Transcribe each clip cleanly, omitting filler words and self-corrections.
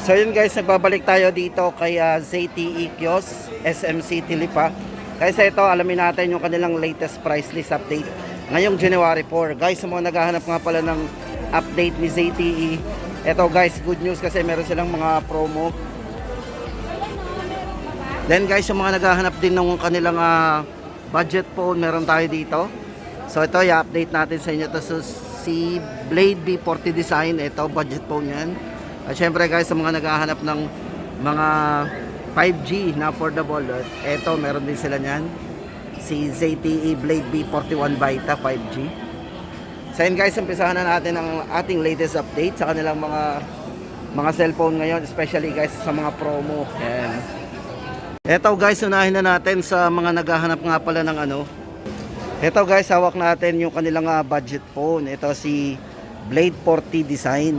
So yun guys, nagbabalik tayo dito kay ZTE Kiosk, SM City Lipa. Kasi ito, alamin natin yung kanilang latest price list update ngayong January 4. Guys, sa mga naghahanap nga pala ng update ni ZTE, ito guys, good news kasi meron silang mga promo. Then guys, yung mga naghahanap din ng kanilang budget phone, meron tayo dito. So ito, i-update natin sa inyo. Ito si Blade B40 design. Ito, budget phone yan. At syempre guys, sa mga naghahanap ng mga 5G na affordable, ito, meron din sila nyan. Si ZTE Blade B41 Vita 5G. So yun guys, umpisahan na natin ang ating latest update sa kanilang mga cellphone ngayon, especially guys sa mga promo. Ayan. Ito guys, unahin na natin sa mga naghahanap nga pala ng ito guys, hawak natin yung kanilang budget phone. Ito si Blade 40 design.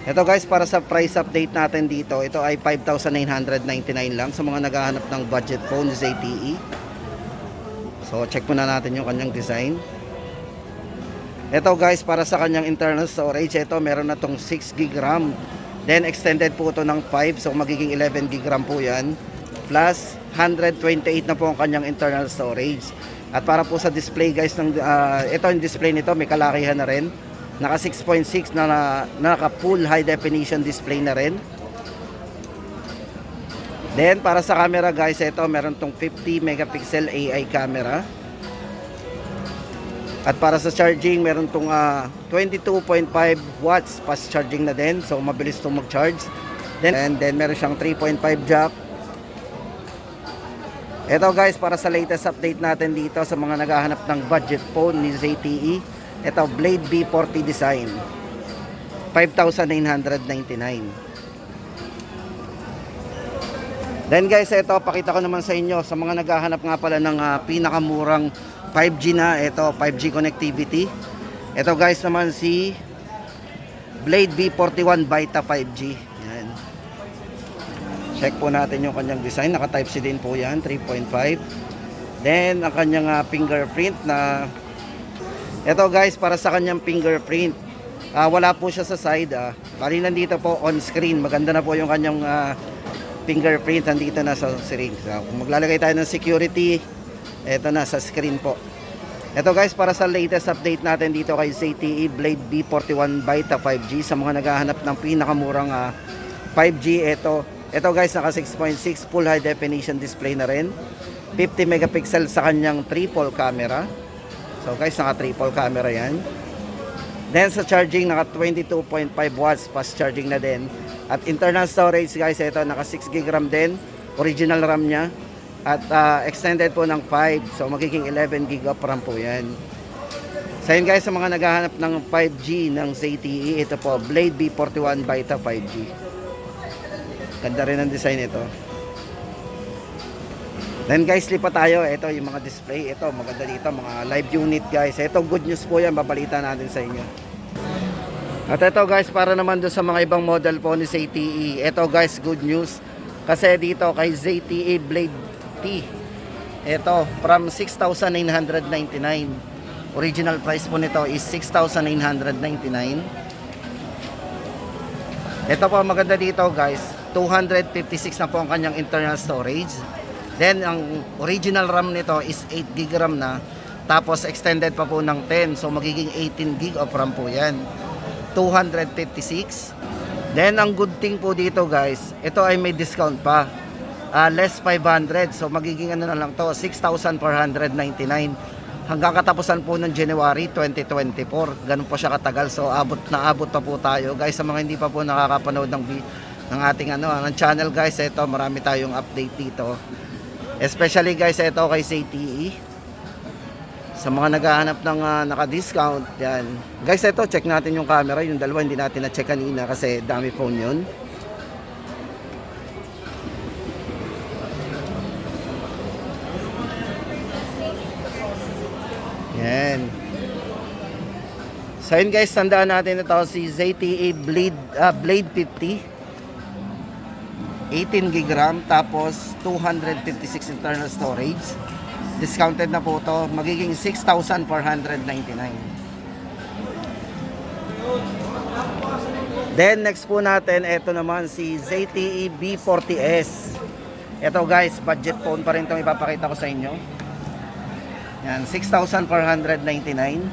Ito guys, para sa price update natin dito, ito ay 5,999 lang sa mga naghahanap ng budget phone ZTE. So check muna natin yung kanyang design. Ito guys, para sa kanyang internal storage, ito meron na tong 6 GB RAM. Then extended po ito ng 5, so magiging 11 GB RAM po yan. Plus 128 na po ang kanyang internal storage. At para po sa display guys, ito yung display nito, may kalakihan na rin. Naka 6.6 na naka full high definition display na rin. Then para sa camera guys, ito meron tong 50 megapixel AI camera. At para sa charging, meron tong 22.5 watts fast charging na din. So mabilis itong mag-charge. Then meron siyang 3.5 jack. Ito guys, para sa latest update natin dito sa mga naghahanap ng budget phone ni ZTE. Ito, Blade B40 design. 5,999. Then guys, ito, pakita ko naman sa inyo sa mga naghahanap nga pala ng pinakamurang 5G na. Ito, 5G connectivity. Ito guys naman si Blade B41 Vita 5G. Yan. Check po natin yung kanyang design. Naka Type C din po yan, 3.5. Then, ang kanyang fingerprint na ito guys, para sa kanyang fingerprint. Wala po siya sa side. Bali nandito po on screen. Maganda na po yung kanyang fingerprint. Nandito na sa screen. So, kung maglalagay tayo ng security, ito na sa screen po. Ito guys, para sa latest update natin dito kay ZTE Blade B41 Vita 5G. Sa mga naghahanap ng pinakamurang 5G, ito guys, naka 6.6 full high definition display na rin. 50 megapixel sa kanyang triple camera. So guys, naka triple camera yan. Then sa charging, naka 22.5 watts fast charging na din. At internal storage guys, ito naka 6 GB RAM din. Original RAM nya. At extended po ng 5. So magiging 11 GB of RAM po yan. So yun guys, sa mga naghahanap ng 5G ng ZTE, ito po, Blade B41 Vita 5G. Ganda rin ang design ito. Then guys, lipat tayo. Ito yung mga display. Ito, maganda dito. Mga live unit guys. Ito, good news po yan. Babalita natin sa inyo. At ito guys, para naman doon sa mga ibang model po ni ZTE. Ito guys, good news. Kasi dito kay ZTE Blade T. Ito, from 6,999. Original price po nito is 6,999. Ito po, maganda dito guys. 256 na po ang kanyang internal storage. Then ang original RAM nito is 8 GB RAM na. Tapos extended pa po ng 10. So magiging 18 GB of RAM po yan. 256. Then ang good thing po dito guys, ito ay may discount pa. Less 500. So magiging na lang to, 6,499. Hanggang katapusan po ng January 2024. Ganun po siya katagal. So abot pa po tayo. Guys, sa mga hindi pa po nakakapanood ng ating ng channel guys, ito marami tayong update dito. Especially guys, ito kay ZTE. Sa mga naghahanap ng naka-discount, yan. Guys, ito, check natin yung camera. Yung dalawa, hindi natin na-check kanina kasi dami phone yun. Yan. So yun guys, tandaan natin ito si ZTE Blade 50. 18 GB RAM, tapos 256 internal storage. Discounted na po to, magiging 6,499. Then next po natin, ito naman si ZTE B40S. Ito guys, budget phone pa rin itong ipapakita ko sa inyo. Yan, 6,499.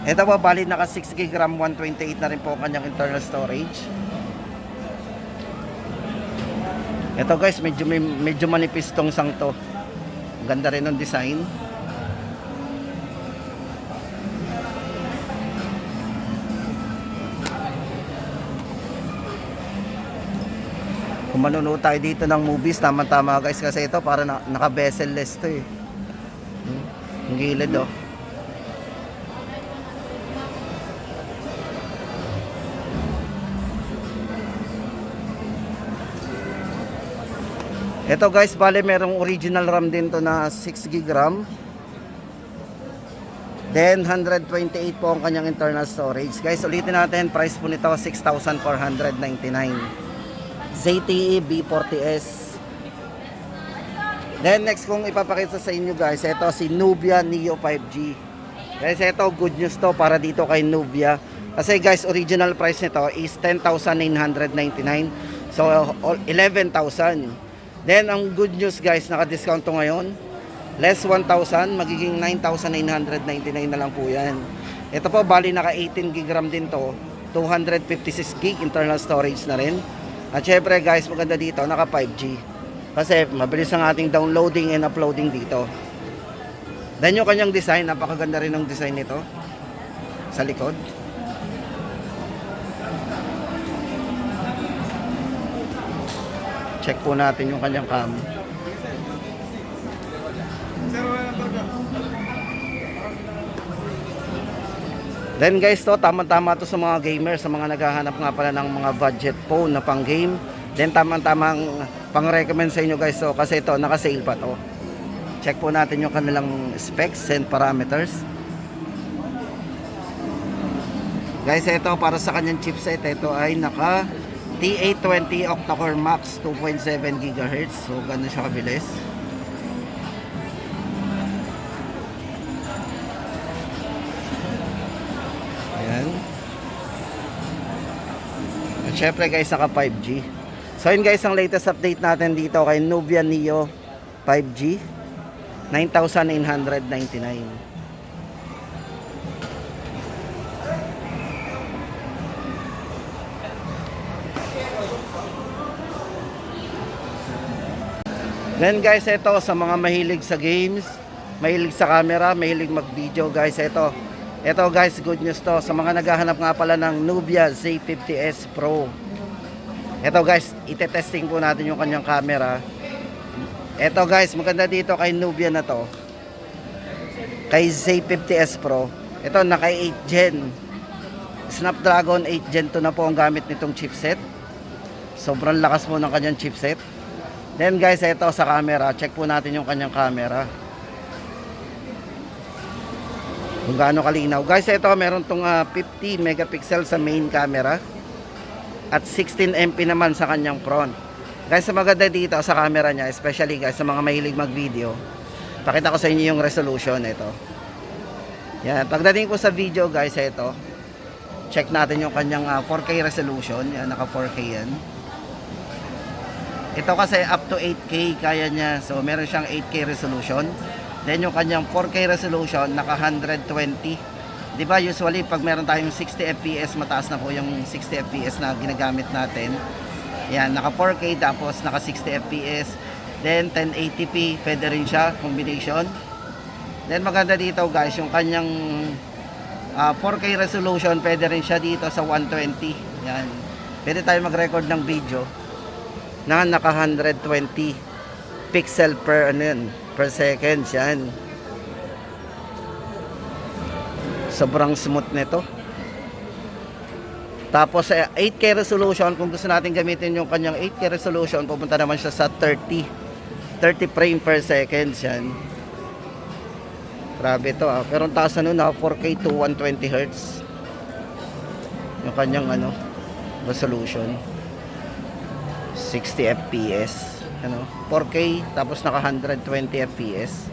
Ito po, valid naka 6GB RAM, 128 na rin po kanyang internal storage. Ito guys, medyo manipis tong sang to. Ganda rin ng design. Kung manonood tayo dito ng movies, tama-tama guys, kasi ito para naka-bezel-less to eh. Ang gilid oh. Ito guys, bale merong original RAM din to na 6GB RAM. Then 128 po ang kanyang internal storage. Guys, ulitin natin, price po nito 6,499. ZTE B40S. Then next kong ipapakita sa inyo guys, ito si Nubia Neo 5G. Guys, ito good news to para dito kay Nubia. Kasi guys, original price nito is 10,999. So 11,000. Then ang good news guys, naka-discount to ngayon. Less 1,000, magiging 9,999 na lang po yan. Ito po, bali naka 18GB RAM din to. 256GB internal storage na rin. At syempre guys, maganda dito, naka 5G. Kasi mabilis ang ating downloading and uploading dito. Then yung kanyang design, napakaganda rin ng design nito. Sa likod. Check po natin yung kanyang cam. Then guys, to tama-tama to sa mga gamers, sa mga naghahanap nga pala ng mga budget phone na pang game. Then tama-tamang pang-recommend sa inyo guys to, kasi ito naka-sale pa to. Check po natin yung kanilang specs and parameters. Guys, ito para sa kanyang chipset, ito ay naka T820 octa-core max 2.7 GHz. So gano'n siya kabilis. Syempre guys, naka 5G. So yun guys, ang latest update natin dito kay Nubia Neo 5G, 9,999. Then guys, ito sa mga mahilig sa games, mahilig sa camera, mahilig mag-video guys, ito guys, good news to sa mga naghahanap nga pala ng Nubia Z50S Pro. Ito guys, ite-testing po natin yung kanyang camera. Ito guys, maganda dito kay Nubia na to, kay Z50S Pro. Ito naka 8 Gen Snapdragon 8 Gen 2 na po ang gamit nitong chipset. Sobrang lakas po ng kanyang chipset. Then guys, ito sa camera, check po natin yung kanyang camera kung gaano kalinaw. Guys, ito meron tong 50 megapixel sa main camera at 16MP naman sa kanyang front. Guys, sa maganda dito sa camera niya, especially guys sa mga mahilig mag-video, pakita ko sa inyo yung resolution ito. Yan, pagdating po sa video guys, ito check natin yung kanyang 4K resolution. Yan, naka 4K yan. Ito kasi up to 8K kaya niya. So meron siyang 8K resolution. Then yung kanyang 4K resolution naka 120. 'Di ba usually pag meron tayong 60 FPS, mataas na po yung 60 FPS na ginagamit natin. Yan, naka 4K tapos naka 60 FPS. Then 1080p, pwede rin siya combination. Then maganda dito guys, yung kanyang 4K resolution, pwede rin siya dito sa 120. Yan. Pwede tayo mag-record ng video na naka 120 pixel per per second yan. Sobrang smooth nito. Tapos 8K resolution, kung gusto natin gamitin yung kanyang 8K resolution, pupunta naman siya sa 30 frame per second yan. Grabe to pero ang taas na nun, 4K to 120 Hz yung kanyang resolution. 60 FPS 4K tapos naka 120 FPS.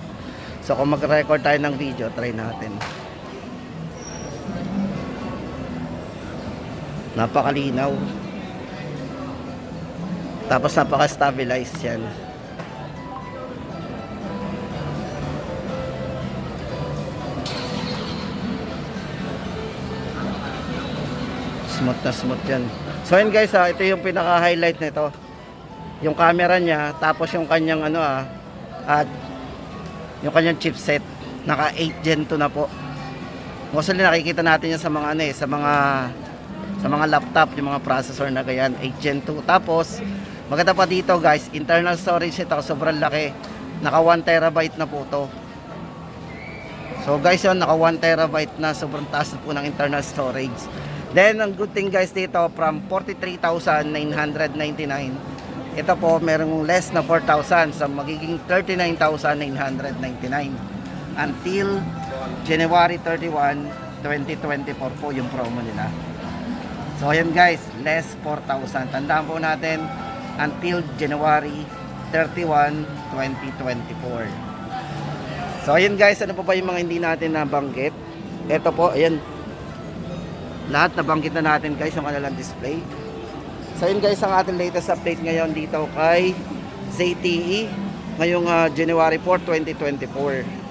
So kung mag-record tayo ng video, try natin. Napakalinaw. Tapos napaka-stabilized yan. Smooth na smooth yan. So yun guys, ito yung pinaka-highlight nito. Yung camera niya, tapos yung kanyang at yung kanyang chipset. Naka 8 Gen 2 na po. Mostly nakikita natin yan sa mga sa mga laptop, yung mga processor na ganyan, 8 Gen 2. Tapos maganda pa dito guys, internal storage nito sobrang laki. Naka 1 terabyte na po to. So guys, yun, naka 1 terabyte na, sobrang taas po ng internal storage. Then, ang good thing guys dito, from 43,999, ito po, merong less na 4,000, so magiging 39,999 until January 31, 2024 po yung promo nila. So, ayan guys, less 4,000. Tandaan po natin, until January 31, 2024. So, ayan guys, ano po ba yung mga hindi natin nabanggit? Ito po, ayan. Lahat nabanggit na natin guys yung kanilang display. So yun guys ang ating latest update ngayon dito kay ZTE ngayong January 4, 2024.